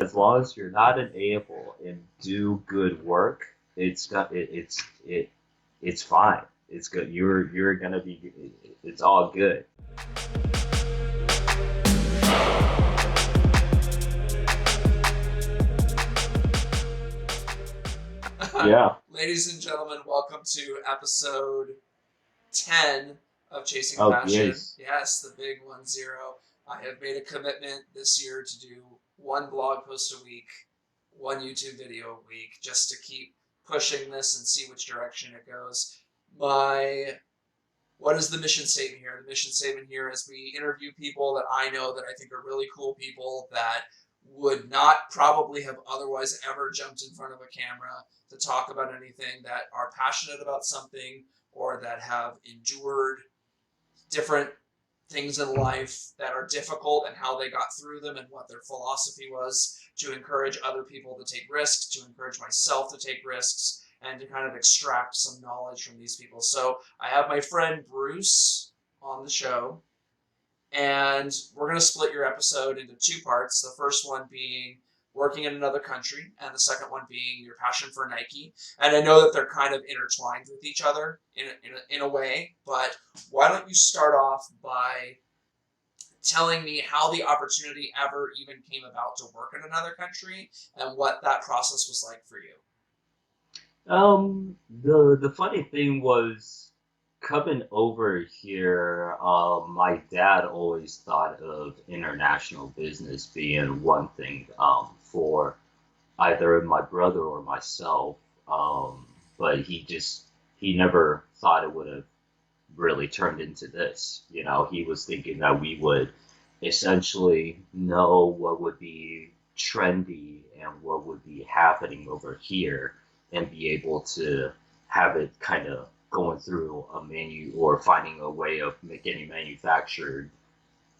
as long as you're not unable and do good work, it's fine. It's good. You're gonna be. It's all good. Yeah. Ladies and gentlemen, welcome to episode 10 of Chasing Oh, Passion. yes. Yes, the big 1-0. I have made a commitment this year to do one blog post a week, one YouTube video a week, just to keep pushing this and see which direction it goes. What is the mission statement here? The mission statement here is we interview people that I know that I think are really cool people that would not probably have otherwise ever jumped in front of a camera to talk about anything, that are passionate about something or that have endured different things in life that are difficult and how they got through them and what their philosophy was, to encourage other people to take risks, to encourage myself to take risks, and to kind of extract some knowledge from these people. So I have my friend Bruce on the show, and we're going to split your episode into two parts. The first one being working in another country, and the second one being your passion for Nike. And I know that they're kind of intertwined with each other in a way, but why don't you start off by telling me how the opportunity ever even came about to work in another country and what that process was like for you? The funny thing was coming over here. My dad always thought of international business being one thing. For either my brother or myself. But he never thought it would have really turned into this. He was thinking that we would essentially know what would be trendy and what would be happening over here and be able to have it kind of going through a menu or finding a way of getting manufactured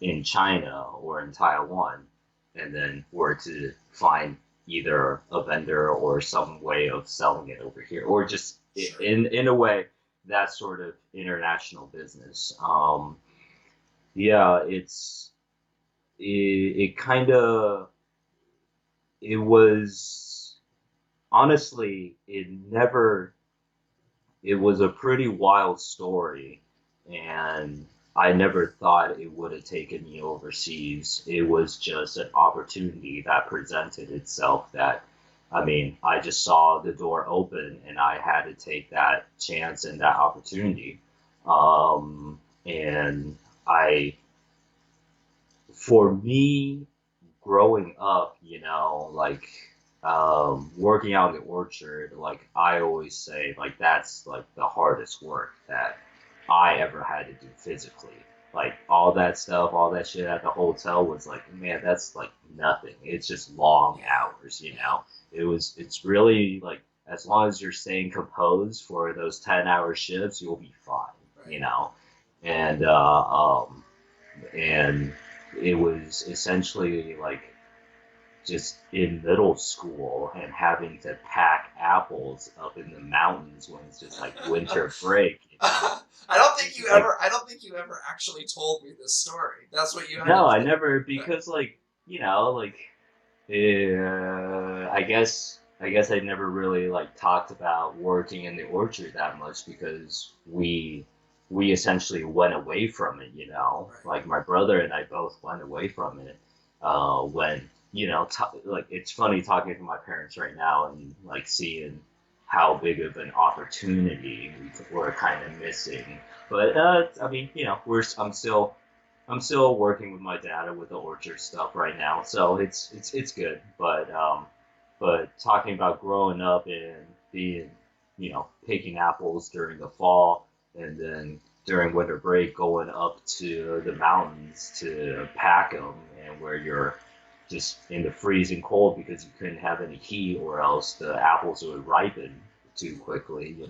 in China or in Taiwan, and then were to find either a vendor or some way of selling it over here, or just in a way that sort of international business. Yeah, it kind of it was honestly it was a pretty wild story, and I never thought it would have taken me overseas. It was just an opportunity that presented itself that, I mean, I just saw the door open and I had to take that chance and that opportunity. And for me, growing up, working out in the orchard, like I always say, like that's like the hardest work that I ever had to do physically. Like all that stuff, all that shit at the hotel was like, man, that's like nothing. It's just long hours. It's really like as long as you're staying composed for those 10-hour shifts, you'll be fine. And and it was essentially like just in middle school and having to pack apples up in the mountains when it's just like winter break. I don't think you ever actually told me this story. That's what you had No, to I do. never because I guess I never really like talked about working in the orchard that much because we essentially went away from it. Right. Like my brother and I both went away from it when like it's funny talking to my parents right now and like seeing how big of an opportunity we're kind of missing. But I mean, I'm still working with my dad with the orchard stuff right now, so it's good. But talking about growing up and being, picking apples during the fall, and then during winter break going up to the mountains to pack them, and where you're just in the freezing cold because you couldn't have any heat, or else the apples would ripen too quickly. You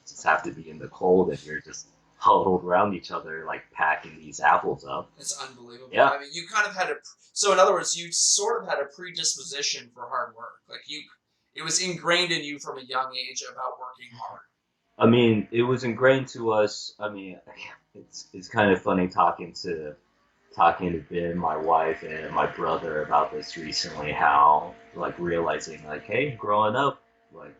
just have to be in the cold, and you're just huddled around each other, like packing these apples up. It's unbelievable. Yeah. I mean, you kind of had so in other words, you sort of had a predisposition for hard work. Like it was ingrained in you from a young age about working hard. I mean, it was ingrained to us. I mean, it's kind of funny talking to talking to Ben, my wife, and my brother about this recently. How like realizing like, hey, growing up, like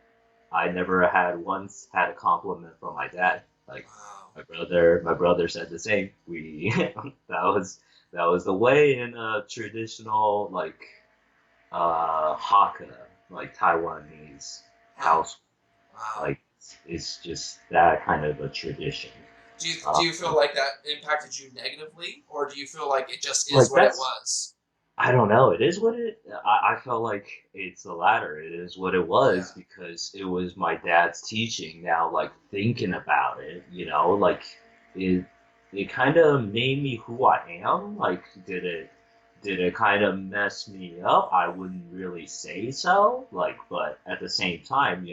I never had once had a compliment from my dad. Like Wow. my brother said the same. We that was that was the way in a traditional like Hakka, like Taiwanese Huh. house. Wow. Like it's just that kind of a tradition. Do you feel like that impacted you negatively, or do you feel like it just is Like what it that's was? I don't know. It is what it. I felt like it's the latter. It is what it was Yeah. because it was my dad's teaching. Now, like thinking about it, like it. It kind of made me who I am. Like, did it kind of mess me up? I wouldn't really say so. Like, but at the same time,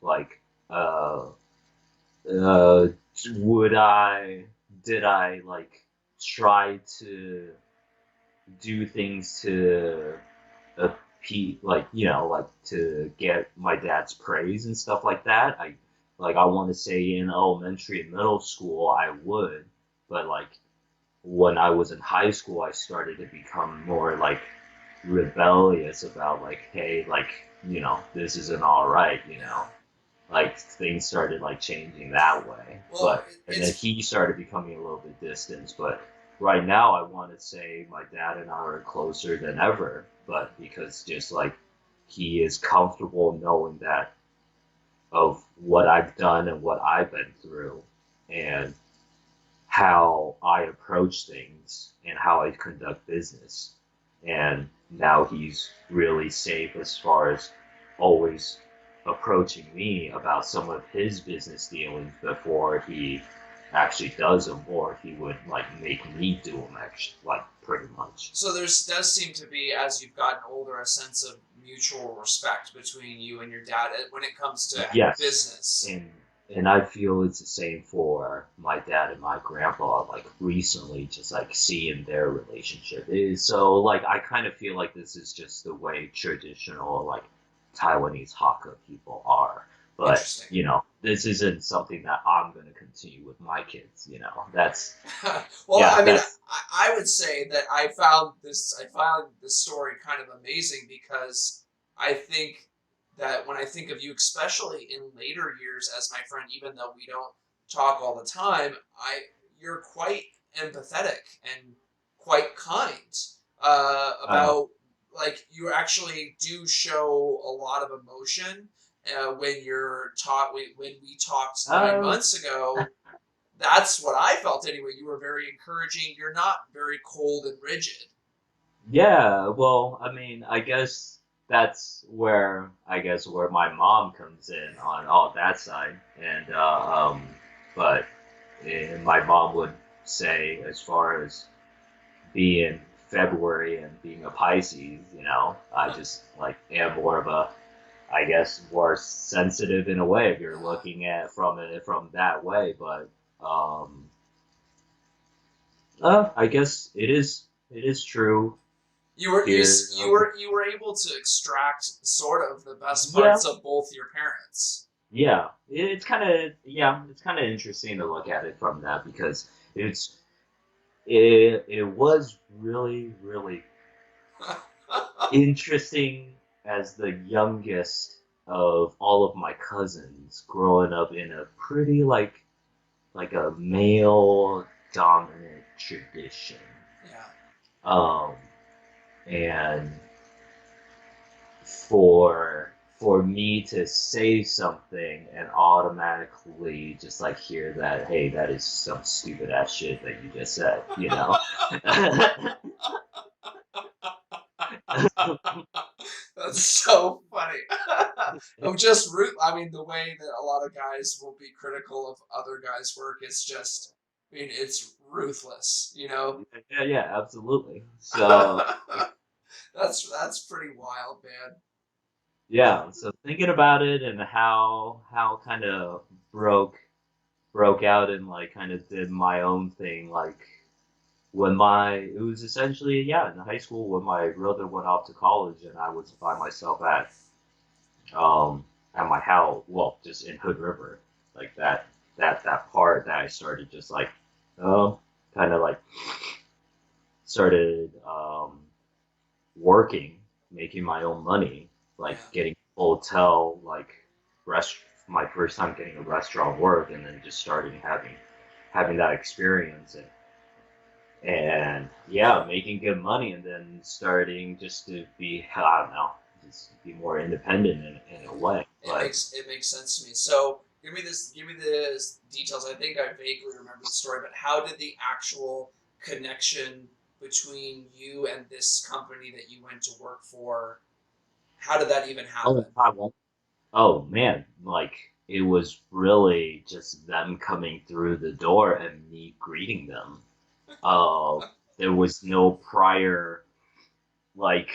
like, uh, uh, would I? Did I like try to do things to like like to get my dad's praise and stuff like that. I want to say in elementary and middle school I would, but like when I was in high school I started to become more like rebellious about like, hey, like, this isn't all right, Yeah. like things started like changing that way. Well, But and then it's he started becoming a little bit distant. But right now, I want to say my dad and I are closer than ever. But because just like he is comfortable knowing that of what I've done and what I've been through, and how I approach things and how I conduct business. And now he's really safe as far as always approaching me about some of his business dealings before he actually does them, or he would like make me do them, actually, like pretty much. so there's does seem to be, as you've gotten older, a sense of mutual respect between you and your dad when it comes to Yes, business. and I feel it's the same for my dad and my grandpa. Like recently, just like seeing their relationship is so like I kind of feel like this is just the way traditional like Taiwanese Hakka people are. But Interesting. this isn't something that I'm gonna continue with my kids. That's Well, yeah, I mean, that's I would say that I found this story kind of amazing because I think that when I think of you, especially in later years as my friend, even though we don't talk all the time, you're quite empathetic and quite kind uh, about like you actually do show a lot of emotion when you're taught when we talked nine uh, months ago. That's what I felt anyway. You were very encouraging. You're not very cold and rigid. yeah. Well, I mean, I guess that's where where my mom comes in on all that side, and but my mom would say as far as being February and being a Pisces, I just like am more of a, I guess, more sensitive in a way if you're Yeah. looking at from it from that way. But um, I guess it is true You were you here. you were able to extract sort of the best Yeah, parts of both your parents. yeah. It's kind of interesting to look at it from that because it was really really interesting as the youngest of all of my cousins growing up in a pretty like a male dominant tradition. Yeah. Um, and for me to say something and automatically just like hear that, hey, that is some stupid ass shit that you just said. That's so funny. Of just root. I mean, the way that a lot of guys will be critical of other guys' work is just. I mean, it's ruthless. You know. Yeah, yeah, absolutely. So That's pretty wild, man. yeah, so thinking about it and how kind of broke out and like kind of did my own thing like when my it was essentially, yeah, in high school when my brother went off to college and I was by myself um at my house, well, just in Hood River, like that part that I started just like um kind of like started working, making my own money, like Yeah. getting a hotel, like rest my first time getting a restaurant work, and then just starting having that experience and yeah, making good money, and then starting just to be I don't know, just be more independent in a way. But It makes sense to me. So give me the details. I think I vaguely remember the story, but how did the actual connection between you and this company that you went to work for? How did that even oh, happen? I won't. Oh man, like it was really just them coming through the door and me greeting them. Uh, there was no prior, like,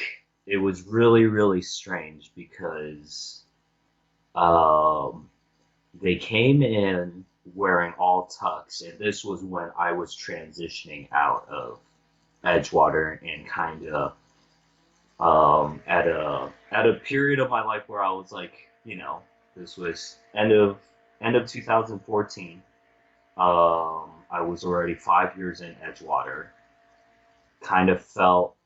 it was really strange because um, they came in wearing all tux, and this was when I was transitioning out of Edgewater and kind of at a period of my life where I was like, this was end of 2014. I was already 5 years in Edgewater. Kind of felt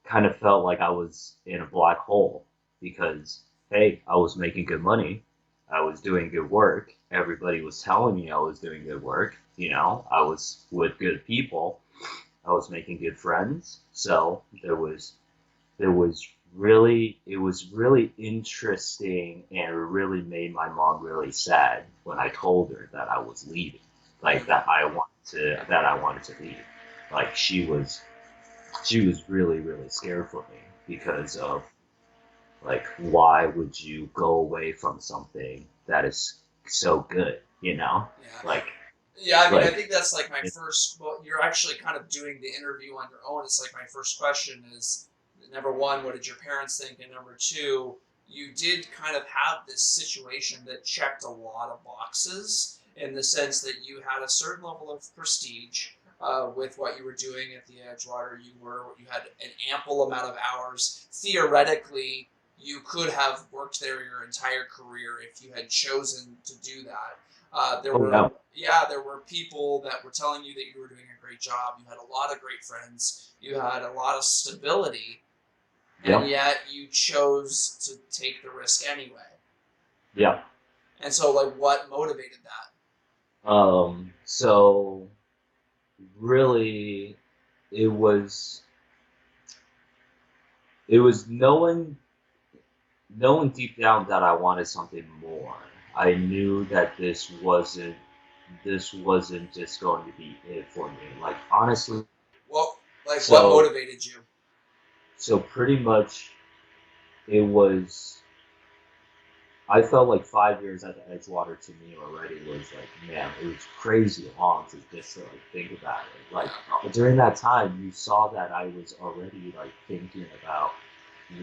kind of felt like I was in a black hole because hey, I was making good money. I was doing good work. Everybody was telling me I was doing good work. I was with good people. I was making good friends. So there was really it was really interesting, and it really made my mom really sad when I told her that I was leaving, like that I wanted to leave. Like she was really scared for me because of like why would you go away from something that is so good, Yeah. like Yeah, I mean, I like think that's like my it, first. Well, you're actually kind of doing the interview on your own. It's like my first question is number one, what did your parents think? And number two, you did kind of have this situation that checked a lot of boxes in the sense that you had a certain level of prestige with what you were doing at the Edgewater. You had an ample amount of hours. Theoretically, you could have worked there your entire career if you had chosen to do that. There oh were yeah, there were people that were telling you that you were doing a great job. You had a lot of great friends. You had a lot of stability, and yeah, yet you chose to take the risk anyway. yeah. And so, like, what motivated that? So really it was it was knowing deep down that I wanted something more. I knew that this wasn't just going to be it for me. Like honestly, What so motivated you? so pretty much it was. I felt like 5 years at the Edgewater to me already was like, man, it was crazy long to just to like think about it. Like Yeah, during that time, you saw that I was already like thinking about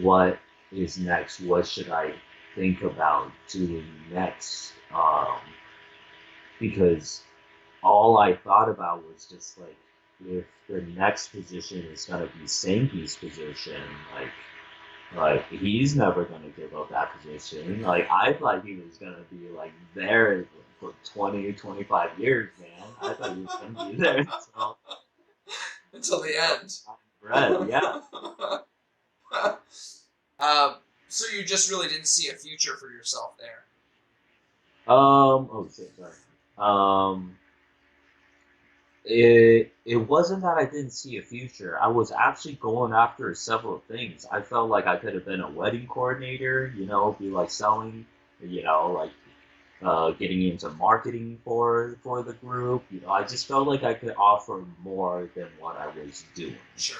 what is next. What should I think about doing next? Because all I thought about was just like if the next position is gonna be Sankey's position, like he's never gonna give up that position. Like I thought he was gonna be like there for 20 or 25 years, man. I thought he was gonna be there until until the until end. red. Yeah. So you just really didn't see a future for yourself there. Oh shit. Sorry. Um. It wasn't that I didn't see a future. I was actually going after several things. I felt like I could have been a wedding coordinator, be like selling, like getting into marketing for the group. I just felt like I could offer more than what I was doing. Sure.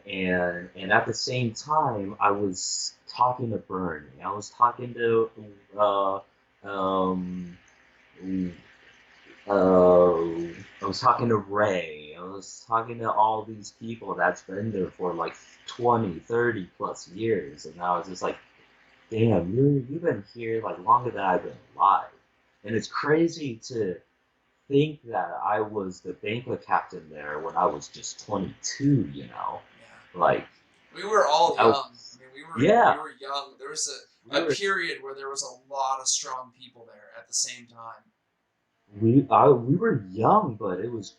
And at the same time, I was talking to Bernie. I was talking to um, uh, I was talking to Ray. I was talking to all these people that's been there for like 20, 30 plus years. And I was just like, damn, you've been here like longer than I've been alive. And it's crazy to think that I was the banquet captain there when I was just 22, Yeah. Like, We were all I young. I was, mean, we yeah, were young. There was we a were, period where there was a lot of strong people there at the same time. we were young, but it was,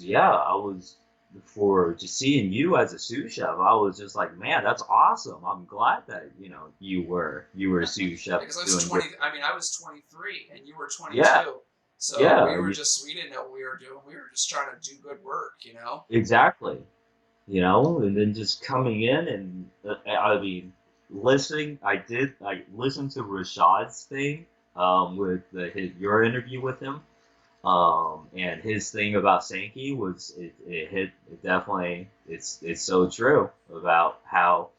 yeah, I was. for just seeing you as a sous chef, I was just like, man, that's awesome. I'm glad that you were a sous chef Because I was doing your 20. I mean, I was 23 and you were yeah 22. So yeah we didn't know what we were doing. We were just trying to do good work, you know? exactly. And then just coming in and I mean, listening. I listened to Rashad's thing with your interview with him. And his thing about Sankey was it hit it definitely it's so true about how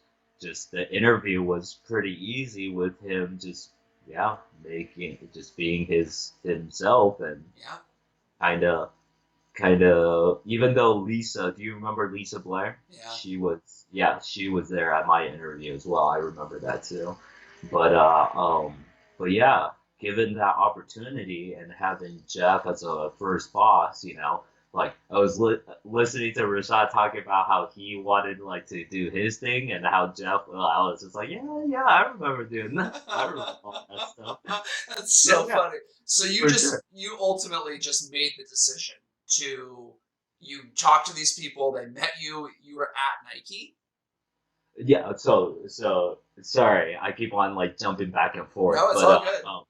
just the interview was pretty easy with him just yeah making just being himself and Yeah. kind of kind of even though Lisa, do you remember Lisa Blair? Yeah. She was there at my interview as well. I remember that too. But but yeah, given that opportunity and having Jeff as a first boss, like I was listening to Rashad talking about how he wanted like to do his thing and how Jeff, well, I was just like, yeah, I remember doing that. I remember all that stuff. That's Yeah, so yeah, funny. So for sure. you ultimately just made the decision to you talk to these people. They met you. You were at Nike. Yeah, so sorry, I keep on like jumping back and forth, No, it's all good.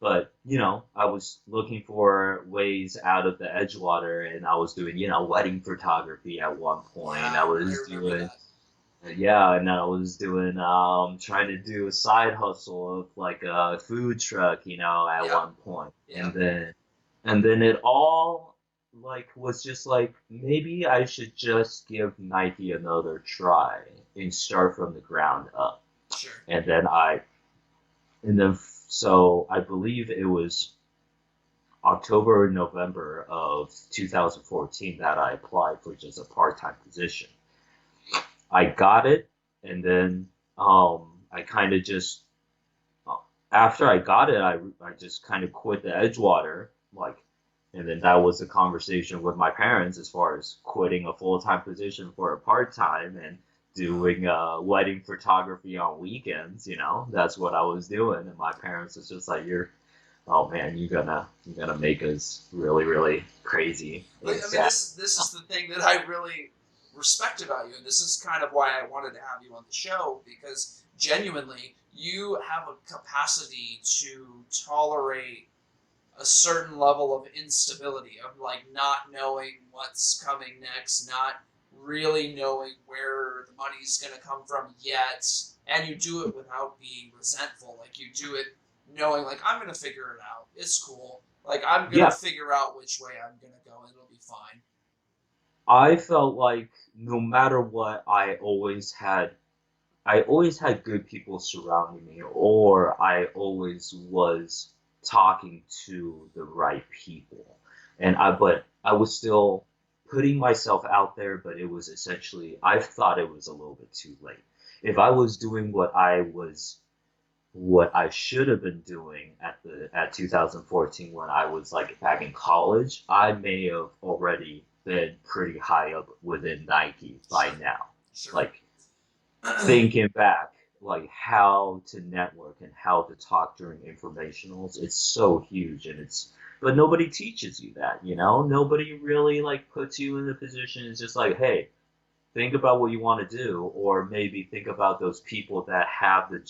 but I was looking for ways out of the Edgewater, and I was doing wedding photography at one point. Yeah, I remember that. And I was doing trying to do a side hustle of like a food truck, at Yep. one point, Yep. and then it all like was just like maybe I should just give Nike another try and start from the ground up. Sure. And then so I believe it was October or November of 2014 that I applied for just a part-time position. I got it, and then I kind of just after I got it, I just kind of quit the Edgewater, like, and then that was a conversation with my parents as far as quitting a full time position for a part time and Wow. doing wedding photography on weekends. That's what I was doing, and my parents was just like, "You're, oh man, you're gonna make us really really crazy Like, and I mean, sad." this is the thing that I really respect about you, and this is kind of why I wanted to have you on the show because genuinely, you have a capacity to tolerate a certain level of instability of like not knowing what's coming next, not really knowing where the money's going to come from yet, and you do it without being resentful. Like you do it knowing like I'm going to figure it out. It's cool. Like I'm going to Yeah, figure out which way I'm going to go and it'll be fine. I felt like no matter what, I always had good people surrounding me, or I always was talking to the right people. But I was still putting myself out there, but it was essentially, I thought it was a little bit too late. If I was doing what I should have been doing at 2014 when I was like back in college, I may have already been pretty high up within Nike by Sure, now. sure. Like thinking back, like how to network and how to talk during informationals, it's so huge but nobody teaches you that. Nobody really like puts you in a position. It's just like, hey, think about what you want to do, or maybe think about those people that have the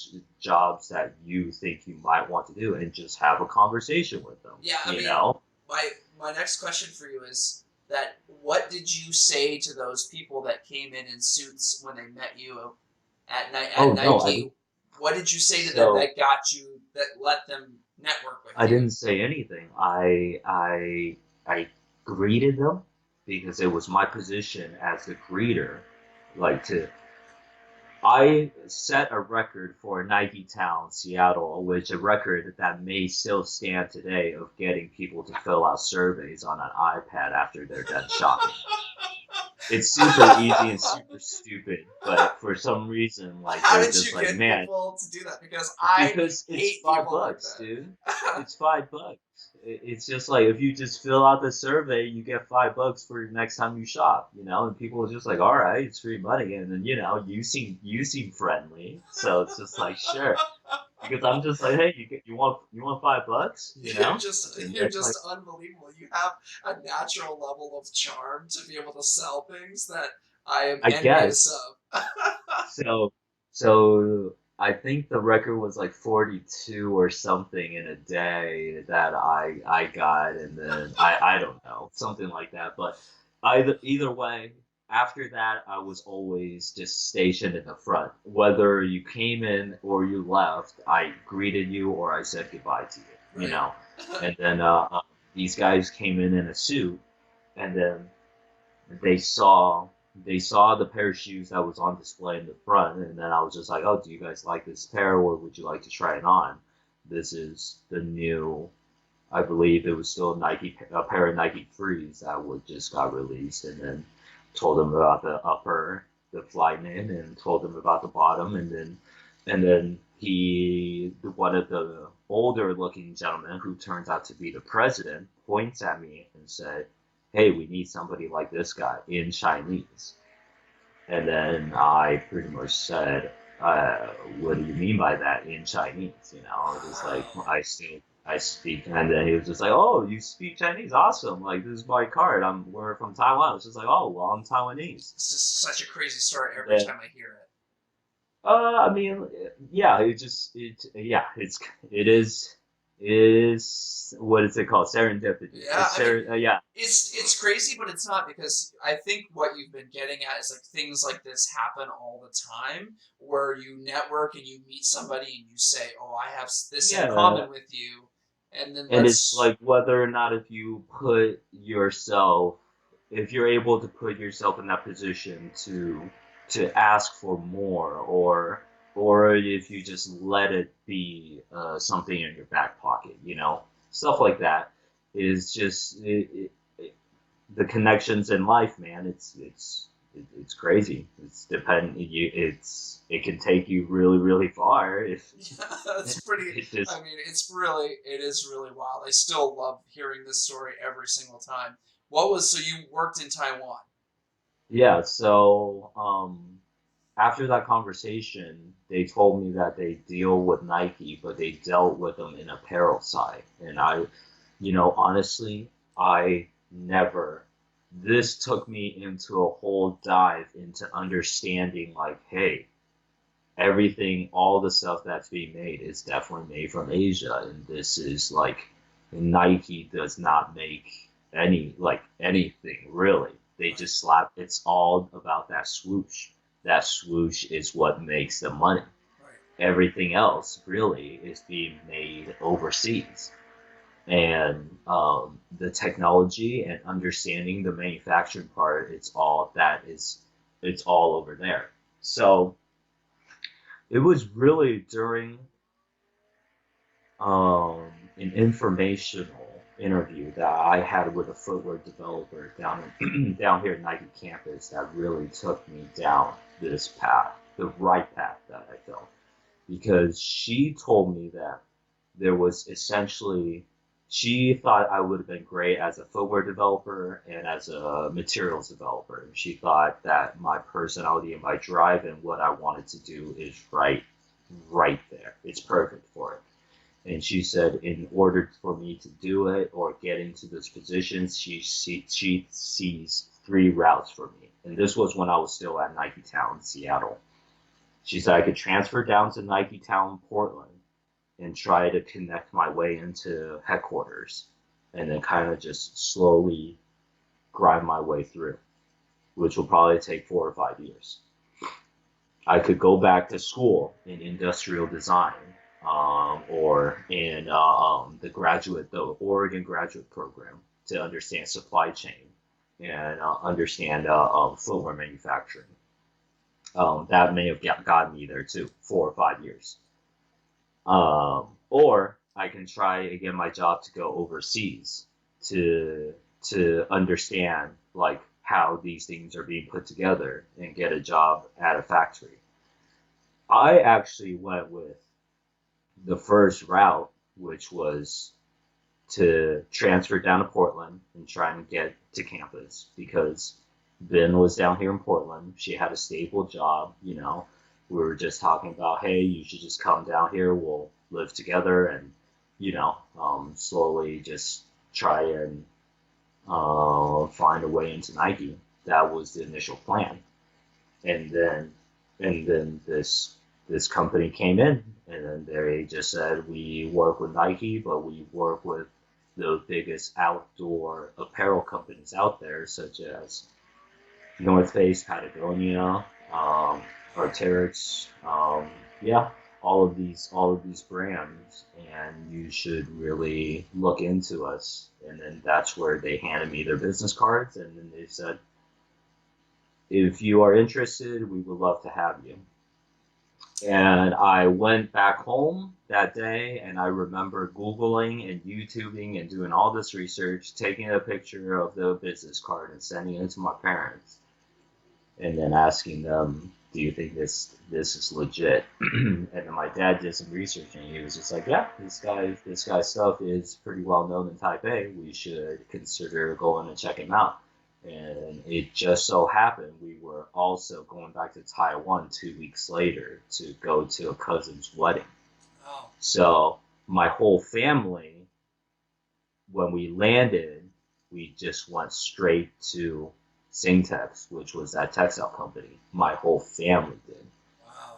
jobs that you think you might want to do, and just have a conversation with them. Yeah, I You mean, know? my next question for you is that what did you say to those people that came in suits when they met you at Oh no, I Nike? didn't. What did you say to them So that got you that let them network with I you? didn't say anything. I greeted them because it was my position as the greeter, like to I set a record for Nike Town, Seattle, which a record that may still stand today of getting people to fill out surveys on an iPad after they're done shopping. It's super easy and super stupid, but for some reason, like How they're did just you like, get man, people to do that? Because I because it's hate five people like bucks, dude. that. It's $5. It's just like if you just fill out the survey, you get $5 for your next time you shop. And people are just like, all right, it's free money, and then you seem friendly, so it's just like, sure, because I'm just like, hey, you want $5, and You're then like, just unbelievable. You have a natural level of charm to be able to sell things that I am I envious guess of. so. So I think the record was like 42 or something in a day that I got, and then I don't know, something like that. But either way, after that, I was always just stationed in the front. Whether you came in or you left, I greeted you or I said goodbye to you, Right. And then these guys came in a suit, and then they saw they saw the pair of shoes that was on display in the front, and then I was just like, "Oh, do you guys like this pair, or would you like to try it on?" This is the new, I believe it was still a pair of Nike Frees that would just got released, and then told them about the upper, the Flyman, and told them about the bottom, and then one of the older looking gentlemen who turns out to be the president points at me and said, "Hey, we need somebody like this guy in Chinese." And then I pretty much said, "What do you mean by that in Chinese?" Just like Wow. I speak, and then he was just like, "Oh, you speak Chinese? Awesome! Like this is my card. We're from Taiwan." It's just like, "Oh, well, I'm Taiwanese." It's just such a crazy story And every then, time I hear it. I mean, yeah, it is what is it called? Serendipity. Yeah, I mean, Yeah, it's crazy, but it's not because I think what you've been getting at is like things like this happen all the time, where you network and you meet somebody and you say, "Oh, I have this in yeah. common with you," and then And it's let's like whether or not if you're able to put yourself in that position to ask for more, or if you just let it be something in your back pocket, stuff like that is just the connections in life, man. It's crazy. It can take you really really far if yeah, that's pretty. it just I mean, it is really wild. I still love hearing this story every single time. So you worked in Taiwan? yeah. So after that conversation, they told me that they deal with Nike, but they dealt with them in apparel side. And honestly, I never. This took me into a whole dive into understanding, like, hey, everything, all the stuff that's being made is definitely made from Asia, and this is like Nike does not make anything really. They Right, just slap. It's all about that swoosh. That swoosh is what makes the money. right, Everything else really is being made overseas, and the technology and understanding the manufacturing part, it's all over there. So it was really during um, an informational interview that I had with a footwear developer down here at Nike campus that really took me down this path, the right path that I felt, because she told me that there was essentially she thought I would have been great as a footwear developer and as a materials developer. She thought that my personality and my drive and what I wanted to do is right there. It's perfect for it. And she said, in order for me to do it or get into this position, she sees three routes for me. And this was when I was still at Nike Town, Seattle. She said I could transfer down to Nike Town, Portland, and try to connect my way into headquarters, and then kind of just slowly grind my way through, which will probably take 4 or 5 years. I could go back to school in industrial design, or in the Oregon graduate program to understand supply chain and understand footwear manufacturing. That may have gotten me there too, 4 or 5 years. Or I can try again my job to go overseas to understand like how these things are being put together and get a job at a factory. I actually went with the first route, which was to transfer down to Portland and try and get to campus because Ben was down here in Portland. She had a stable job. We were just talking about, hey, you should just come down here. live together and, slowly just try and find a way into Nike. That was the initial plan. And then, this company came in, and then they just said we work with Nike, but we work with the biggest outdoor apparel companies out there, such as North Face, Patagonia, Arc'teryx, yeah, all of these brands, and you should really look into us. And then that's where they handed me their business cards, and then they said, if you are interested, we would love to have you. And I went back home that day, and I remember Googling and YouTubing and doing all this research, taking a picture of the business card and sending it to my parents, and then asking them, "Do you think this is legit?" And then my dad did some research, and he was just like, "Yeah, this guy's stuff is pretty well known in Taipei. We should consider going and check him out." And it just so happened we were also going back to Taiwan 2 weeks later to go to a cousin's wedding. Oh, So my whole family, when we landed, we just went straight to Singtex, which was that textile company. My whole family did.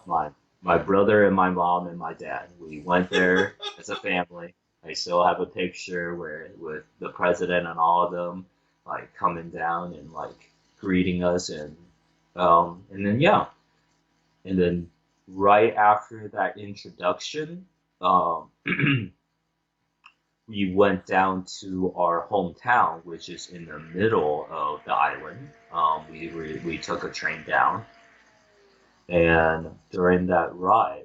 wow. My brother and my mom and my dad. We went there as a family. I still have a picture where with the president and all of them like coming down and like greeting us, and then yeah, and then right after that introduction, um we went down to our hometown, which is in the middle of the island. We took a train down, and during that ride,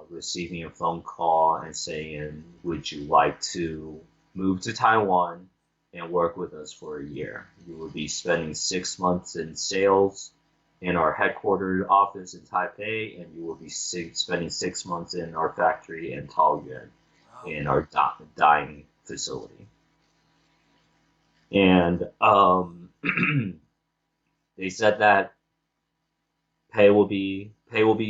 receiving a phone call and saying, "Would you like to move to Taiwan and work with us for a year? You will be spending 6 months in sales in our headquartered office in Taipei, and you will be spending 6 months in our factory in Taoyuan Wow. in our dyeing facility." And they said that pay will be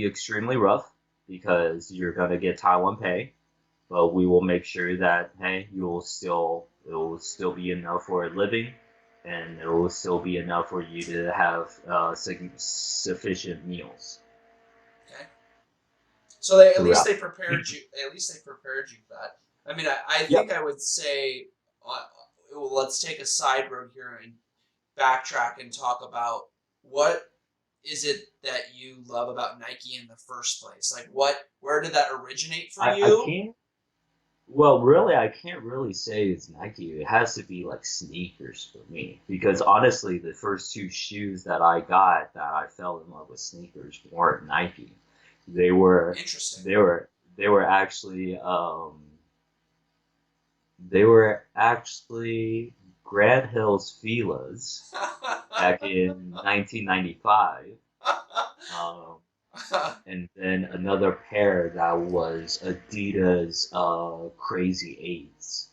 extremely rough because you're gonna get Taiwan pay, but we will make sure that hey, it will still be enough for a living, and it will still be enough for you to have sufficient meals Okay. So they at least throughout. they prepared you. At least they prepared you for that. I mean, I think Yep. I would say, well, let's take a side road here and backtrack and talk about what is it that you love about Nike in the first place? Like, where did that originate for I you? can't. Well, really, I can't really say it's Nike. It has to be like sneakers for me because honestly, the first two shoes that I got that I fell in love with sneakers weren't Nike. They were, Interesting. they were, they were actually, they were actually Grand Hills Fila's back in 1995. Um, and then another pair that was Adidas Crazy Eights,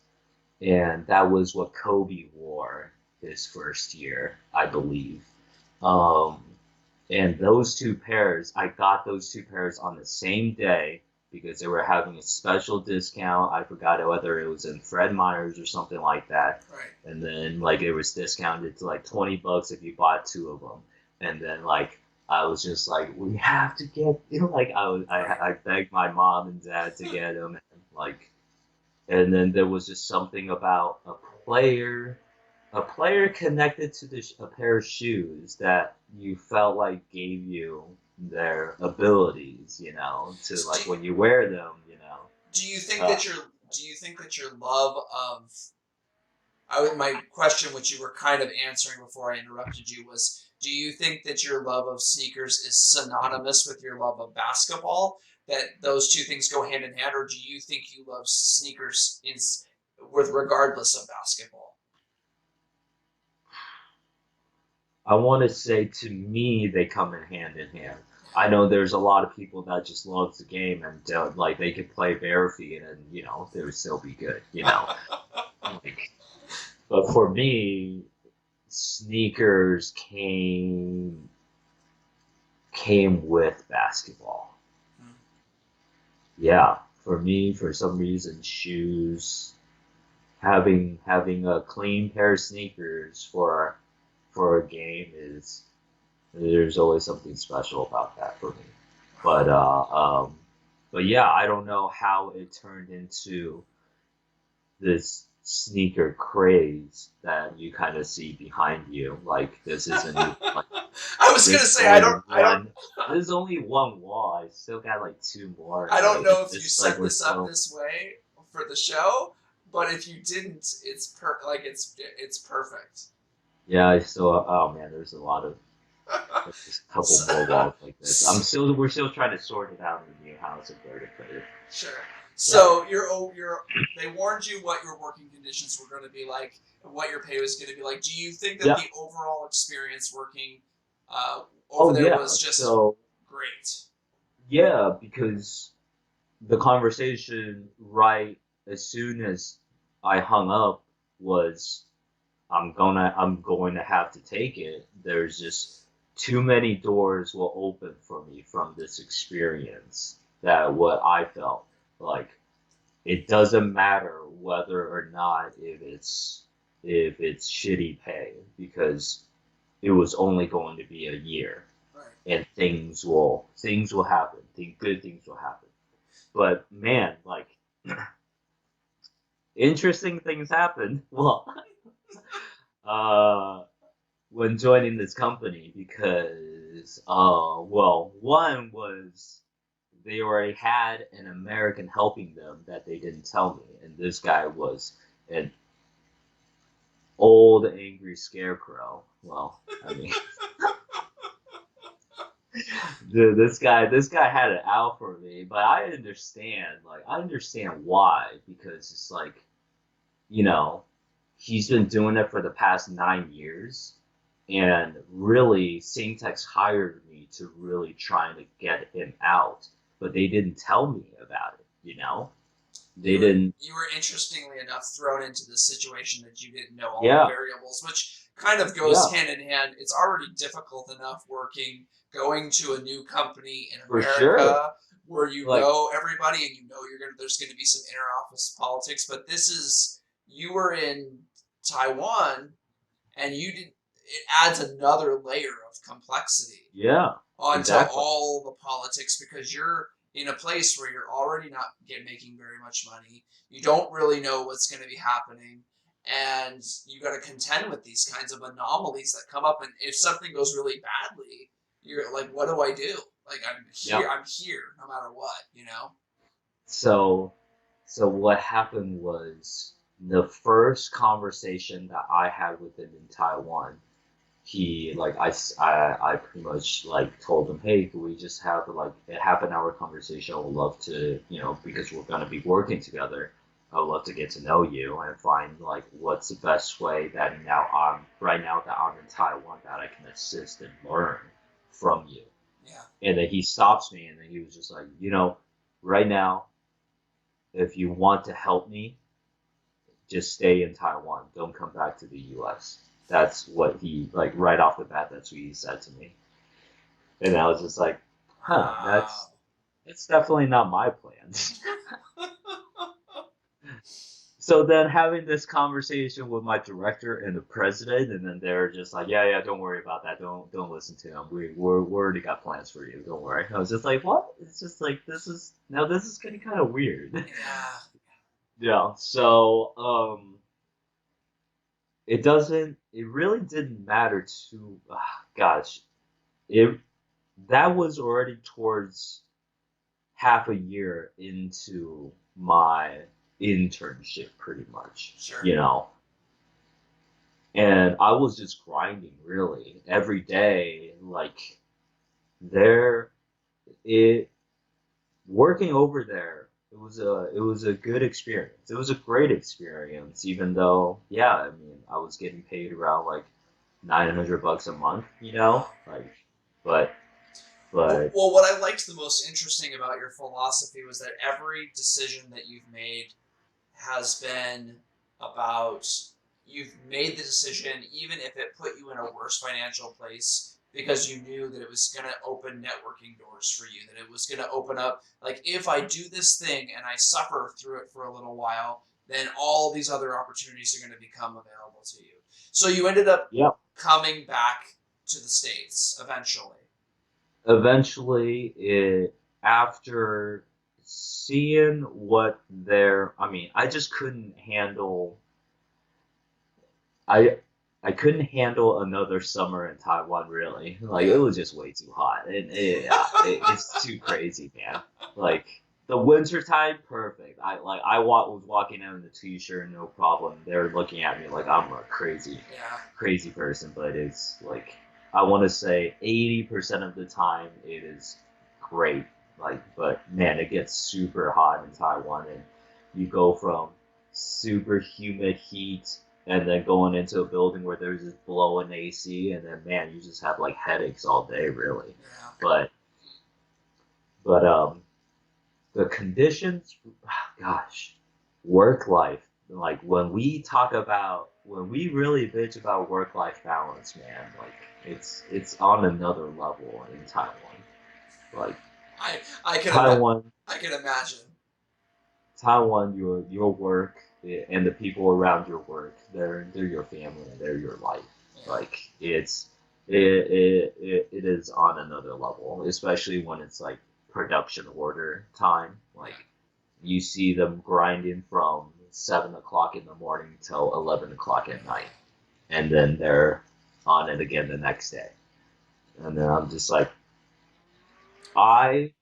and that was what Kobe wore his first year, I believe. Um, and those two pairs, I got those two pairs on the same day because they were having a special discount. I forgot whether it was in Fred Meyer's or something like that. Right. And then like it was discounted to like $20 if you bought two of them. And then like I was just like, we have to get like Right. I begged my mom and dad to get them, and like, and then there was just something about player a player connected to a pair of shoes that you felt like gave you their abilities, to So like when you wear them. do you think Uh, that your do you think that your love of my question, which you were kind of answering before I interrupted you, was do you think that your love of sneakers is synonymous with your love of basketball? That those two things go hand in hand, or do you think you love sneakers with regardless of basketball? I want to say to me they come in hand in hand. I know there's a lot of people that just loves the game and don't, like they could play bare feet and they would still be good. Like, but for me, sneakers came with basketball. Hmm. Yeah, for me, for some reason, shoes, having a clean pair of sneakers for a game is there's always something special about that for me. But but yeah, I don't know how it turned into this sneaker craze that you kind of see behind you. Like this isn't even like I was gonna this is say only I don't one. This is only one wall. I still got like two more. I don't Like know if you it's like set we're this up still. this way for the show, but if you didn't, it's perfect. Yeah, I still. Oh man, there's a lot of. There's a couple So, more walls like this. I'm so, still. We're still trying to sort it out in the new house of where to put it. sure. Yeah. So you're they warned you what your working conditions were going to be like and what your pay was going to be like. Do you think that Yeah. the overall experience working over Oh there yeah. was just So great? yeah, because the conversation right as soon as I hung up was I'm going to have to take it. There's just too many doors will open for me from this experience that what I felt like it doesn't matter whether or not if it's shitty pay because it was only going to be a year Right. and things will happen. Good things will happen. But man, like interesting things happen. Well, uh, when joining this company because, well, one was they already had an American helping them that they didn't tell me, and this guy was an old angry scarecrow. Well, I mean, dude, this guy had it out for me, but I understand why because it's like, you know, he's been doing it for the past 9 years, and really, Saintex hired me to really try to get him out, but they didn't tell me about it. You know, they didn't. You were interestingly enough thrown into this situation that you didn't know all the Yeah, variables, which kind of goes yeah, hand in hand. It's already difficult enough going to a new company in for sure. America where you Like, know everybody and you know there's gonna be some inter office politics, but this is you were in Taiwan and you did it adds another layer of complexity yeah, onto exactly. all the politics because you're in a place where you're already not making very much money. You don't really know what's going to be happening, and you got to contend with these kinds of anomalies that come up. And if something goes really badly, you're like, "What do I do?" Like I'm Yeah. here. I'm here no matter what. You know. So, so what happened was the first conversation that I had with him in Taiwan he like I pretty much like told him, hey, can we just have like a half an hour conversation? I would love to, you know, because we're gonna be working together. I would love to get to know you and find like what's the best way that right now that I'm in Taiwan that I can assist and learn from you. Yeah. And then he stops me and then he was just like, you know, right now, if you want to help me, just stay in Taiwan. Don't come back to the U.S. That's what he like right off the bat. That's what he said to me, and I was just like, huh, Wow. that's definitely not my plans. So then having this conversation with my director and the president, and then they're just like, yeah, yeah, don't worry about that. Don't listen to him. We already got plans for you. Don't worry. I was just like, what? It's just like this is getting kind of weird. Yeah. Yeah. So it doesn't it really didn't matter to gosh it that was already towards half a year into my internship pretty much, Sure. you know, and I was just grinding really every day like there it working over there it was a good experience. It was a great experience, even though yeah, I mean I was getting paid around like $900 a month, you know, Wow. like but Well, but what I liked the most interesting about your philosophy was that every decision that you've made has been about you've made the decision, even if it put you in a worse financial place, because you knew that it was going to open networking doors for you, that it was going to open up, like, if I do this thing and I suffer through it for a little while, then all these other opportunities are going to become available to you. So you ended up Yep. coming back to the States eventually. Eventually, after seeing what I mean, I just couldn't handle. I I couldn't handle another summer in Taiwan. Really, like it Yeah. was just way too hot, and it's too crazy, man. Like the winter time, perfect. Was walking out in a t-shirt, no problem. They're looking at me like I'm a Yeah. crazy person, but it's like I want to say 80% of the time it is great. Like, but man, it gets super hot in Taiwan, and you go from super humid heat and then going into a building where there's just blowing AC, and then man, you just have like headaches all day, really. Yeah. But but the conditions, gosh, work life. Like when we really bitch about work life balance, man, like it's on another level in Taiwan. Like I can Taiwan, I can imagine. Taiwan, your work and the people around your work, they're your family and they're your life. Yeah. Like it is on another level, especially when it's like production order time. Yeah. Like you see them grinding from 7 o'clock in the morning till 11 o'clock at night, and then they're on it again the next day. And then I'm just like, I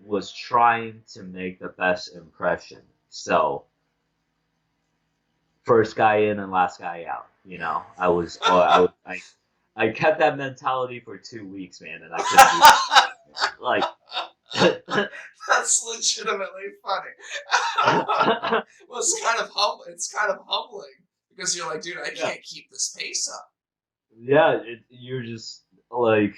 was trying to make the best impression. So first guy in and last guy out. You know, I kept that mentality for 2 weeks, man, and I couldn't do like. That's legitimately funny. Well, it's kind of It's kind of humbling because you're like, dude, I Yeah, can't keep this pace up. yeah. You're just like,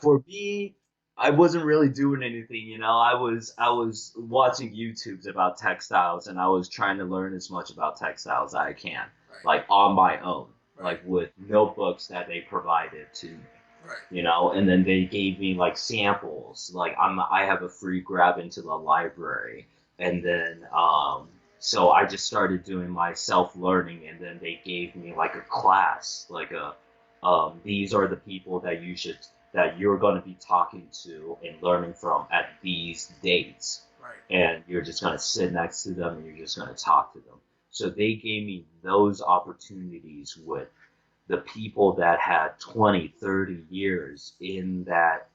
for me, I wasn't really doing anything. You know, I was watching YouTubes about textiles, and I was trying to learn as much about textiles as I can, Right. like on my own, Right. like with notebooks that they provided to me. Right. You know, and then they gave me like samples. Like I have a free grab into the library, and then so I just started doing my self learning, and then they gave me like a class, like a these are the people that you're going to be talking to and learning from at these dates, Right. and you're just going to sit next to them and you're just going to talk to them. So they gave me those opportunities with the people that had 20, 30 years in that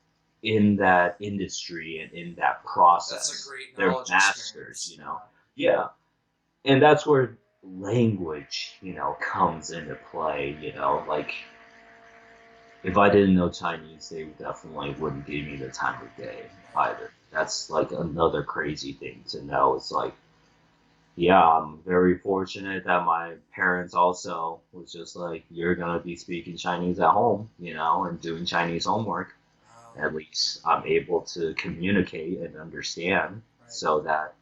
industry and in that That's a process. great They're knowledge masters, experience. you know. Yeah. And that's where language, comes into play, like if I didn't know Chinese, they definitely wouldn't give me the time of day either. That's like another crazy thing to know. It's like, yeah, I'm very fortunate that my parents also was just like, you're gonna be speaking Chinese at home, and doing Chinese homework. Wow. At least I'm able to communicate and understand, Right. so that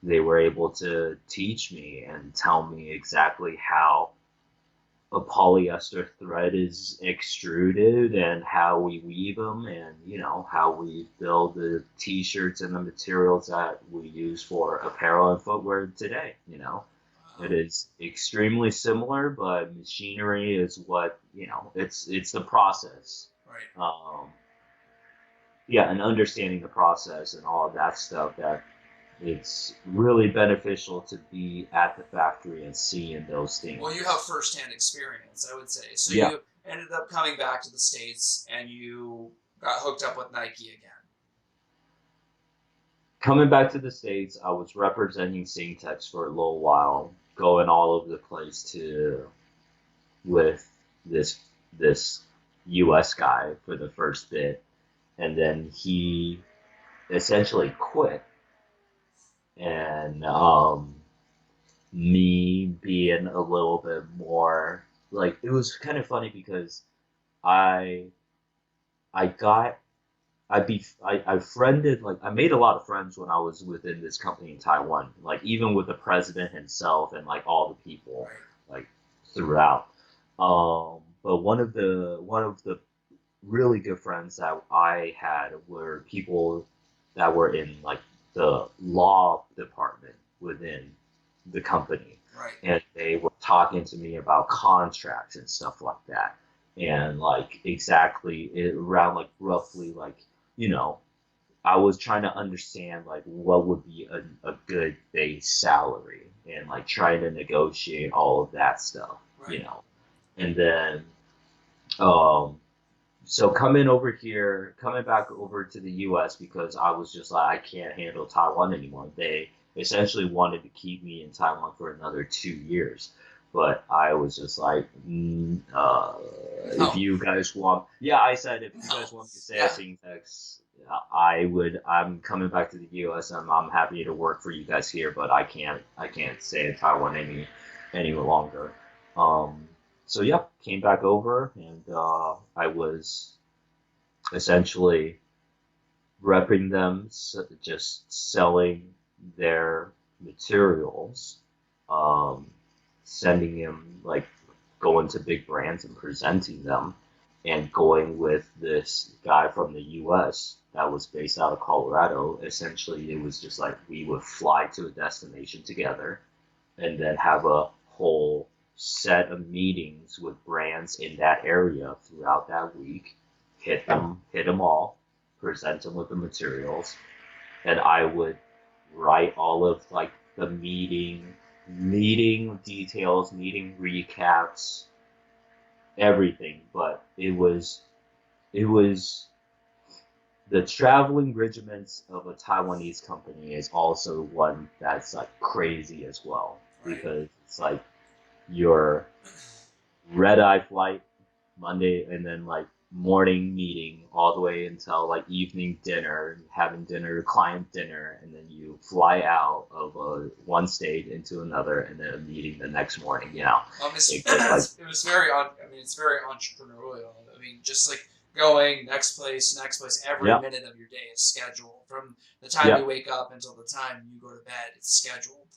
they were able to teach me and tell me exactly how a polyester thread is extruded and how we weave them, and how we build the t-shirts and the materials that we use for apparel and footwear today. It Wow. is extremely similar, but machinery is what, it's the process. Right. Yeah, and understanding the process and all of that stuff, that it's really beneficial to be at the factory and seeing those Well, you things. have firsthand experience, I would say. So Yeah. you ended up coming back to the States and you got hooked up with Nike again. Coming back to the States, I was representing Singtex for a little while, going all over the place to with this this US guy for the first bit, and then he essentially quit. And me being a little bit more like, it was kind of funny because I I got I friended, like I made a lot of friends when I was within this company in Taiwan, like even with the president himself and like all the people Right. like throughout. But one of the really good friends that I had were people that were in like the law department within the company, Right. and they were talking to me about contracts and stuff like that, and like exactly around like roughly like you know I was trying to understand like what would be a good base salary and like trying to negotiate all of that stuff, Right. and then um so coming back over to the U.S. because I was just like I can't handle Taiwan anymore. They essentially wanted to keep me in Taiwan for another 2 years, but I was just like, if No. you guys want, yeah, I said if you No. guys want me to stay at Yeah. Singtex, I would. I'm coming back to the U.S. and I'm happy to work for you guys here, but I can't stay in Taiwan any longer. Um, so yeah, came back over and I was essentially repping them, just selling their materials, um, sending them like going to big brands and presenting them, and going with this guy from the U.S. that was based out of Colorado. Essentially, it was just like we would fly to a destination together and then have a whole set of meetings with brands in that area throughout that week, hit them all, present them with the materials, and I would write all of like the meeting details, meeting recaps, everything. But it was the traveling regiments of a Taiwanese company is also one that's like crazy as well Right. because it's like your red eye flight Monday and then like morning meeting all the way until like evening dinner, having dinner, client dinner, and then you fly out of one state into another and then a meeting the next morning. It goes like It was very on. I mean, it's very entrepreneurial. I mean, just like going next place. Every yeah, minute of your day is scheduled. From the time yeah, you wake up until the time you go to bed, it's scheduled.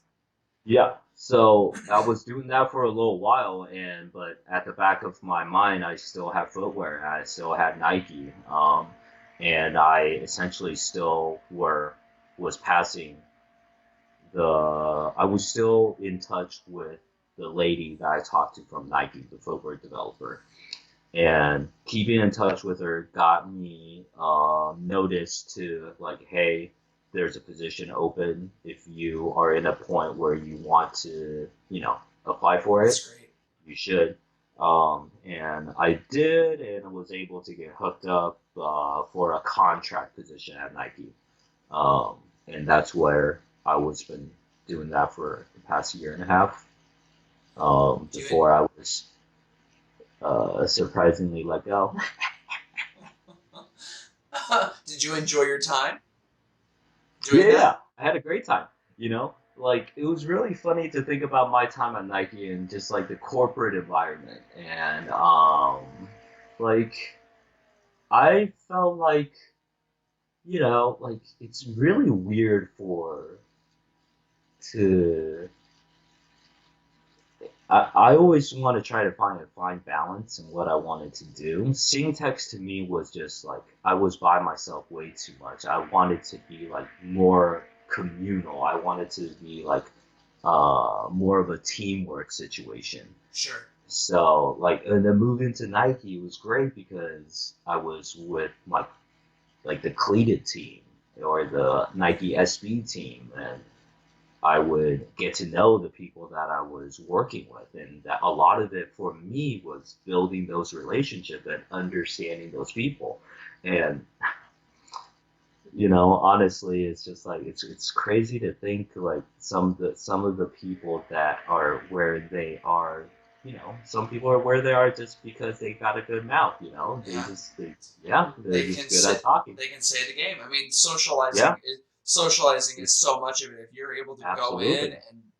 yeah. So I was doing that for a little while, and but at the back of my mind, I still have footwear. I still had Nike, and I essentially still was passing the. I was still in touch with the lady that I talked to from Nike, the footwear developer, and keeping in touch with her got me notice to like, hey, there's a position open. If you are in a point where you want to, apply for it, That's great. you should. And I did, and was able to get hooked up for a contract position at Nike. And that's where I was been doing that for the past year and a half. Do you Before I was surprisingly let go. did you enjoy your time doing Yeah, that? yeah, I had a great time. Like it was really funny to think about my time at Nike and just like the corporate environment, and like I felt like like it's really weird for to I always want to try to find balance in what I wanted to do. Seeing text to me was just like I was by myself way too much. I wanted to be like more communal. I wanted to be like more of a teamwork situation. Sure. So like and then moving to Nike was great because I was with like the cleated team or the Nike SB team and I would get to know the people that I was working with, and that a lot of it for me was building those relationships and understanding those people. And honestly, it's just like it's crazy to think like some of the people that are where they are. Some people are where they are just because they got a good mouth. Yeah. Yeah, they're They can just good say at talking. they can say the game. I mean, Yeah, socializing is it's so much of it. If you're able to go in absolutely.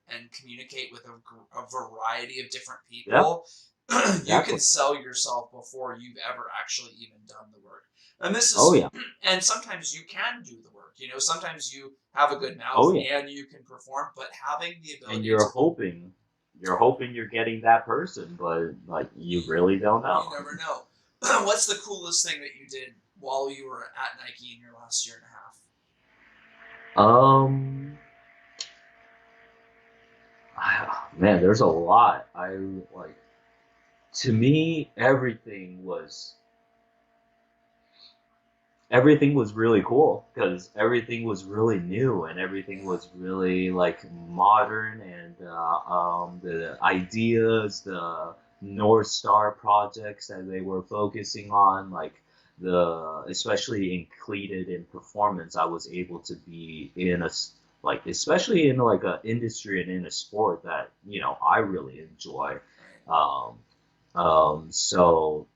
and communicate with a variety of different Yeah, people, you can exactly. sell yourself before you've ever actually even done the work. And this Oh is yeah. and sometimes you can do the work. Sometimes you have a good mouth Oh yeah. and you can perform, but having the And ability to you're hoping you're getting that person, but like you really don't you know. never know. What's the coolest thing that you did while you were at Nike in your last year and a half? Um, Man, there's a lot. I like to me everything was really cool because everything was really new and everything Yeah. was really like modern and the ideas, the North Star projects that they were focusing on, like the especially in cleated and performance, I was able to be in like especially in like a industry and in a sport that I really enjoy. Right. Um, so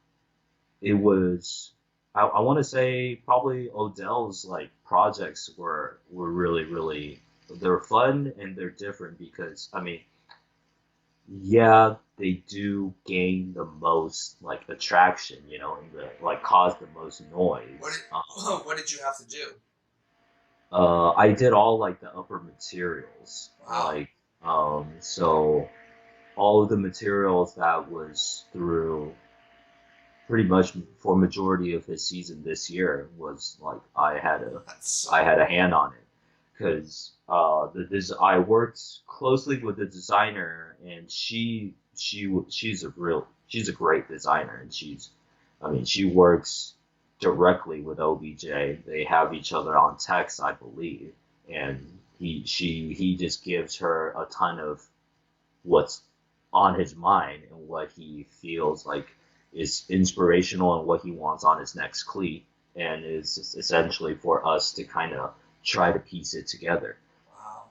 it was I want to say probably Odell's like projects were really they're fun and they're different because I mean yeah they do gain the most like attraction and the like cause the most What noise. did what did you have to do? I did all like the upper materials Wow. like so all of the materials that was through pretty much for majority of his season this year was like That's so I had a cool. hand on it because I worked closely with the designer and she's a great designer and I mean she works directly with OBJ. They have each other on text, I believe, and he just gives her a ton of what's on his mind and what he feels like is inspirational and what he wants on his next cleat, and is essentially for us to kind of try to piece it together. Wow.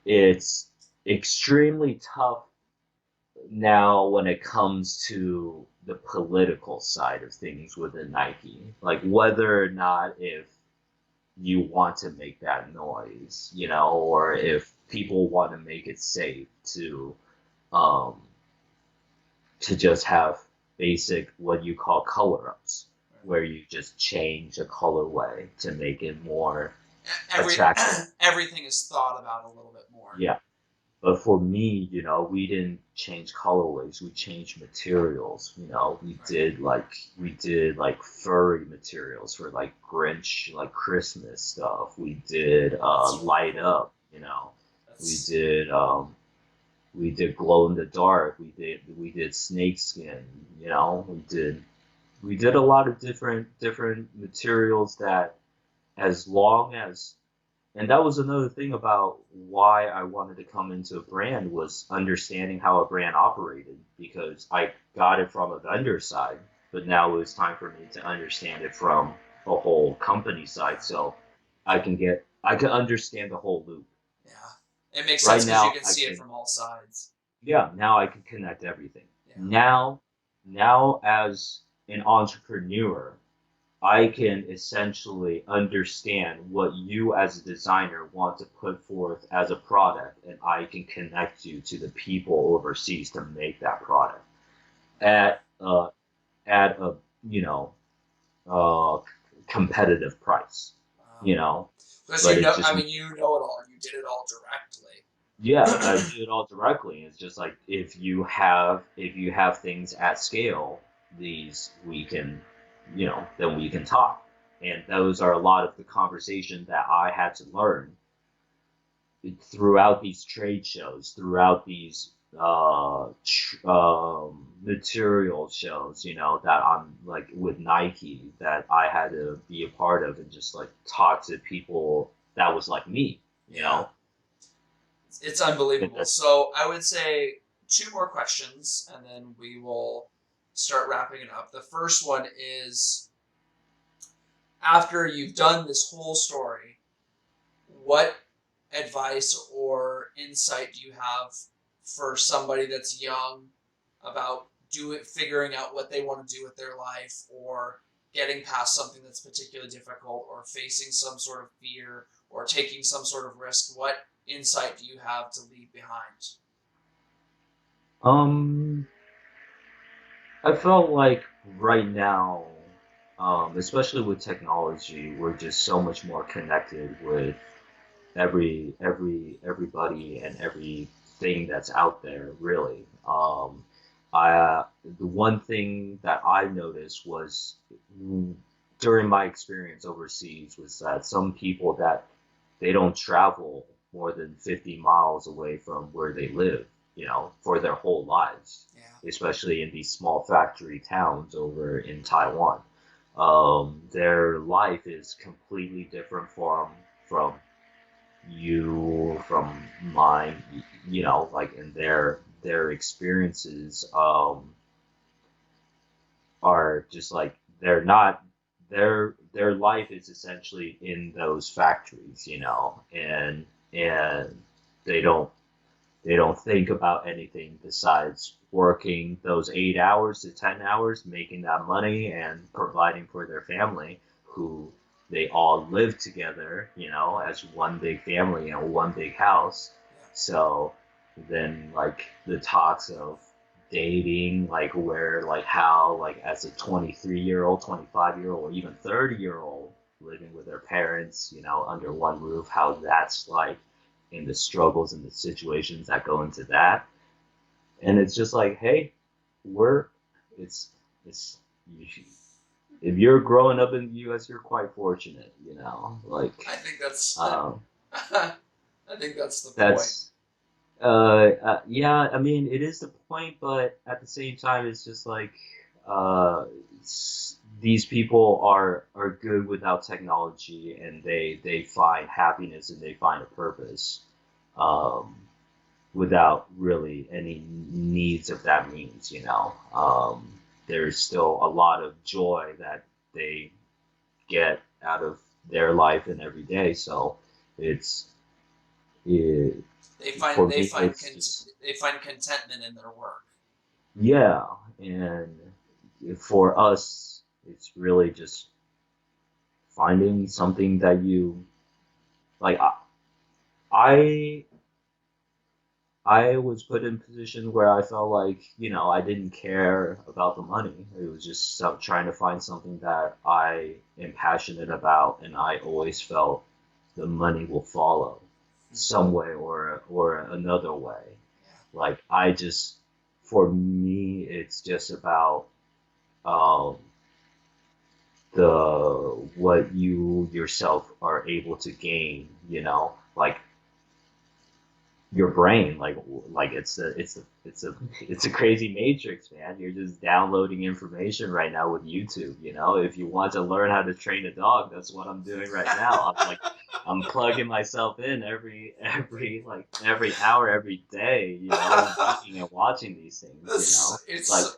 It's extremely tough now when it comes to the political side of things within Nike, like whether or not if you want to make that noise, or if people want to make it safe um, to just have basic what you call color ups, where you just change a colorway to make it more Every attractive. everything is thought about a little bit more. Yeah. But for me, we didn't change colorways. We changed materials. Right. We did like furry materials for like Grinch, like Christmas stuff. We did That's really light cool. up. We That's did we did glow in the dark. We did snake skin. We did a lot of different materials that as long as and that was another thing about why I wanted to come into a brand was understanding how a brand operated because I got it from a vendor side, but now it was time for me to understand it from a whole company side so I can understand the whole loop. yeah. It makes sense Right because you now can I see it can from all sides. Yeah, now I can connect everything. Yeah. Now as an entrepreneur, I can essentially understand what you as a designer want to put forth as a product, and I can connect you to the people overseas to make that product Yeah. at at a you know uh, competitive price. Wow. You know, Because but you it's know, just I mean, you know it all. You did it all yeah, I directly. do it all directly. It's just like if you have things at scale, these we can, then we can talk. And those are a lot of the conversations that I had to learn throughout these trade shows, throughout these material shows, that I'm like with Nike that I had to be a part of and just like talk to people that was like me, you Yeah. know. It's And unbelievable. that's So I would say two more questions, and then we will start wrapping it up. The first one is after you've done this whole story, what advice or insight do you have for somebody that's young about figuring out what they want to do with their life or getting past something that's particularly difficult or facing some sort of fear or taking some sort of risk? What insight do you have to leave behind? um I felt like right now, especially with technology, we're just so much more connected with everybody and everything that's out there, really. the one thing that I noticed was during my experience overseas was that some people that they don't travel more than 50 miles away from where they live, for their whole lives, Yeah. especially in these small factory towns over in Taiwan. Their life is completely different from from mine, like in their experiences are just like they're not their life is essentially in those factories, and they don't they don't think about anything besides working those 8 hours to 10 hours, making that money and providing for their family, who they all live together, as one big family in one big house. Yeah. So then, like, the talks of dating, like, where, like, how, like, as a 23-year-old, 25-year-old, or even 30-year-old living with their parents, under one roof, how that's like, and the struggles and the situations that go into that. And it's just like, hey, we're it's if you're growing up in the U.S., you're quite fortunate, like I think that's um, I think that's the point. that's yeah. I mean, it is the point, but at the same time, it's just like these people are good without technology, and they find happiness and they find a purpose. Um, Without really any needs of that means, there's still a lot of joy that they get out of their life and every day. So it's it, They find for they me, find it's just they find contentment in their work. yeah, and for us, it's really just finding something that you like. I I was put in a position where I felt like, I didn't care about the money. It was just trying to find something that I am passionate about, and I always felt the money will follow Mm-hmm. some way or another way. Yeah. Like for me, it's just about um, the what you yourself are able to gain. Like your brain like it's a crazy matrix, man. You're just downloading information right now with YouTube. If you want to learn how to train a dog, that's what I'm doing right now. I'm plugging myself in every hour every day, reading and watching these things, this like, it's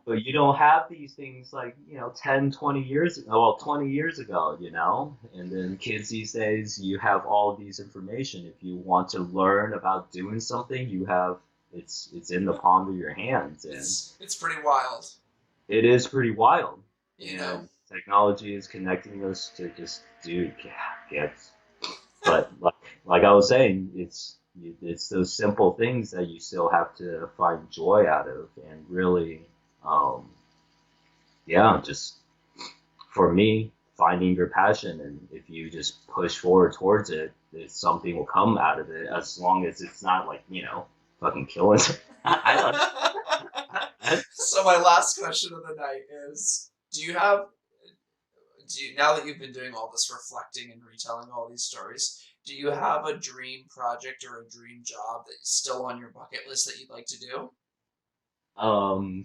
but you don't have these things like, 10, 20 years ago, well, 20 years ago, and then kids these days, you have all of these information. If you want to learn about doing something, it's in the palm of your hands, and it's pretty wild, it is pretty wild. you know. And technology is connecting us to just do, get, but like I was saying, it's those simple things that you still have to find joy out of, and really, um, yeah, just for me, finding your passion, and if you just push forward towards it, something will come out of it, as long as it's not like, fucking killing. I don't know. So my last question of the night is: do you, now that you've been doing all this reflecting and retelling all these stories, do you have a dream project or a dream job that's still on your bucket list that you'd like to do?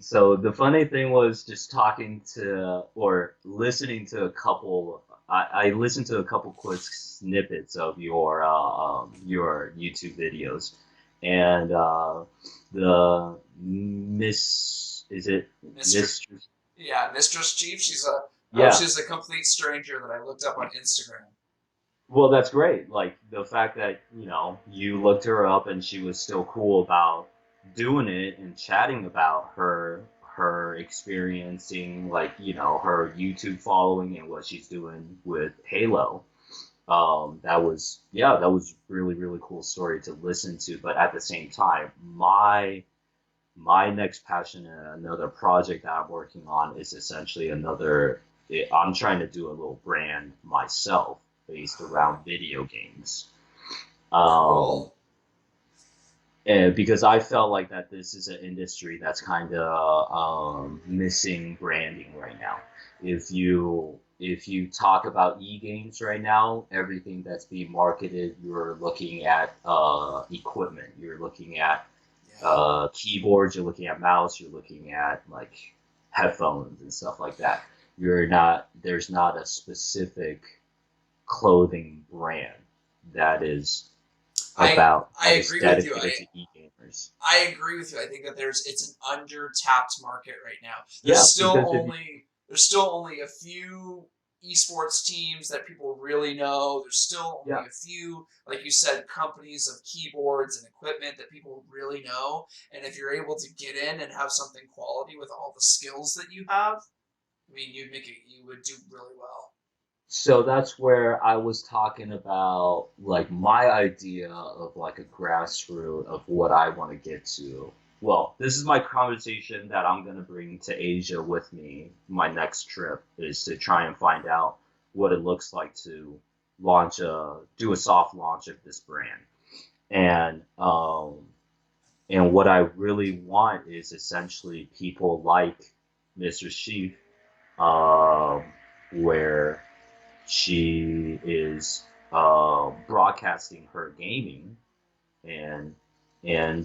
So the funny thing was just talking to or listening to a couple. I listened to a couple quick snippets of your YouTube videos, and the Miss is it Mr. Mistress? Yeah, Mistress Chief. Yeah. She's a complete stranger that I looked up on Instagram. Well, that's great. Like the fact that, you looked her up and she was still cool about doing it and chatting about her experiencing, like, her YouTube following and what she's doing with Halo. That was really, really cool story to listen to. But at the same time, my next passion and another project that I'm working on is essentially I'm trying to do a little brand myself based around video games. Um, Cool. And because I felt like that this is an industry that's kind of missing branding right now. If you talk about e-games right now, everything that's being marketed, you're looking at equipment, you're looking at Yeah. keyboards, you're looking at mouse, you're looking at like headphones and stuff like that. You're not There's not a specific clothing brand that is I that is agree with you. dedicated to e-gamers. I agree with you. I think that it's an under tapped market right now. Yeah, because if you, There's still only a few esports teams that people really know. There's still only yeah. a few, like you said, companies of keyboards and equipment that people really know. And if you're able to get in and have something quality with all the skills that you have, I mean, you would do really well. So that's where I was talking about like my idea of like a grassroots of what I want to get to. Well, this is my conversation that I'm gonna bring to Asia with me. My next trip is to try and find out what it looks like to do a soft launch of this brand. And what I really want is essentially people like Mr. Sheaf, um, where she is broadcasting her gaming and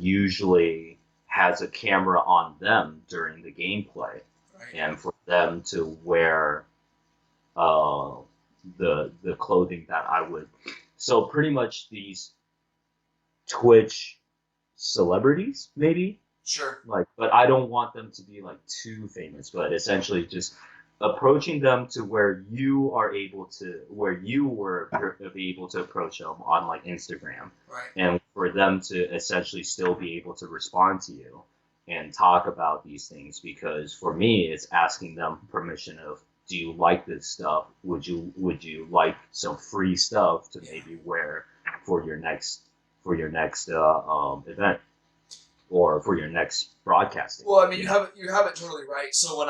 usually has a camera on them during the gameplay, Right. and for them to wear uh, the clothing that I would. So pretty much these Twitch celebrities, maybe, Sure. like, but I don't want them to be like too famous, but essentially just approaching them to where you were able to approach them on like Instagram, Right. and for them to essentially still be able to respond to you and talk about these things. Because for me it's asking them permission of, do you like this stuff, would you like some free stuff to Yeah. maybe wear for your next event, or for your next broadcasting. Well, I mean, You know. you have it totally right. So when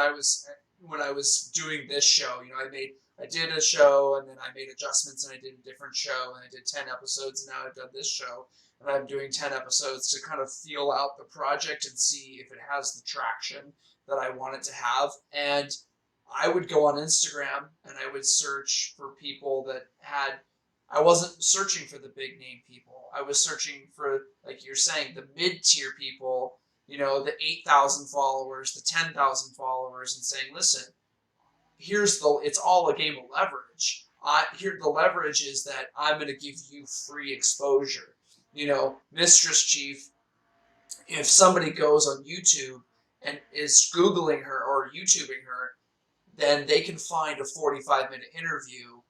I was doing this show, I did a show and then I made adjustments and I did a different show and I did 10 episodes and now I've done this show and I'm doing 10 episodes to kind of feel out the project and see if it has the traction that I want it to have. And I would go on Instagram and I would search for people that had. I wasn't searching for the big name people. I was searching for, like you're saying, the mid tier people, the 8,000 followers, the 10,000 followers, and saying, listen, it's all a game of leverage. The leverage is that I'm going to give you free exposure. Mistress Chief, if somebody goes on YouTube and is Googling her or YouTubing her, then they can find a 45-minute interview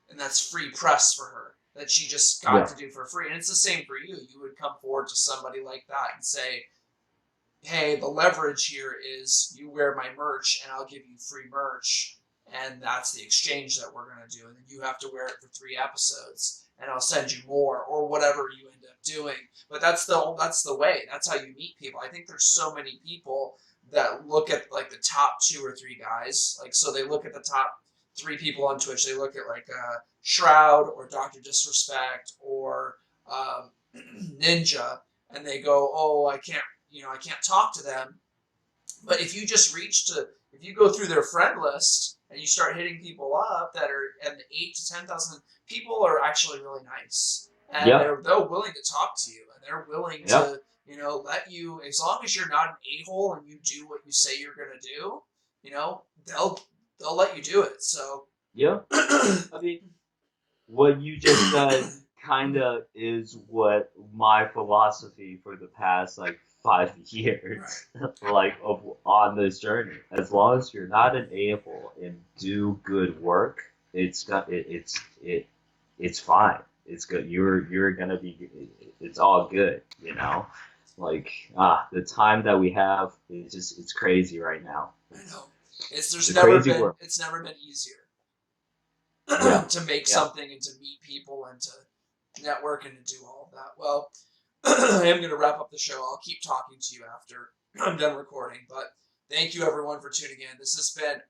and that's free press for her that she just got Yeah. to do for free. And it's the same for you. You would come forward to somebody like that and say, hey, the leverage here is you wear my merch and I'll give you free merch. And that's the exchange that we're going to do. And then you have to wear it for 3 episodes and I'll send you more or whatever you end up doing. But that's the way. That's how you meet people. I think there's so many people that look at like the top 2 or 3 guys. Like, so they look at the top 3 people on Twitch. They look at like Shroud or Dr. Disrespect or Ninja, and they go, "Oh, I can't talk to them." But if you go through their friend list and you start hitting people up that are in the 8 to 10,000, people are actually really nice, and Yep. they're willing to talk to you, and they're willing Yep. to let you, as long as you're not an a-hole and you do what you say you're gonna do, they'll let you do it. So Yep. I mean, what you just said kind of is what my philosophy for the past like 5 years, right. like on this journey. As long as you're not an a-hole and do good work, it's fine. It's good. You're gonna be. It's all good. You know, like the time that we have is just it's crazy right now. I It's know. it's a crazy world. It's never been easier Yeah. to make Yeah. something and to meet people and to network and to do all of that. Well, I am going to wrap up the show. I'll keep talking to you after I'm done recording. But thank you everyone for tuning in. This has been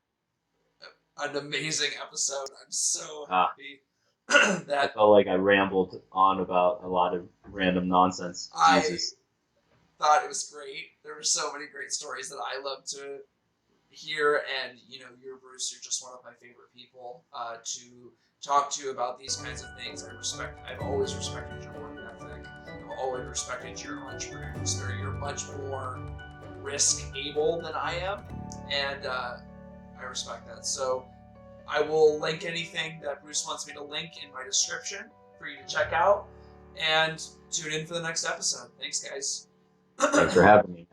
an amazing episode. I'm so Ah, happy I that felt like I rambled on about a lot of random nonsense. I Jesus. thought it was great. There were so many great stories that I love to hear, and you're Bruce. You're just one of my favorite people to talk to about these kinds of things. I've always respected your work ethic. I've always respected your entrepreneurial spirit. You're much more risk able than I am, and I respect that. So I will link anything that Bruce wants me to link in my description for you to check out, and tune in for the next episode. Thanks, guys. Thanks for having me.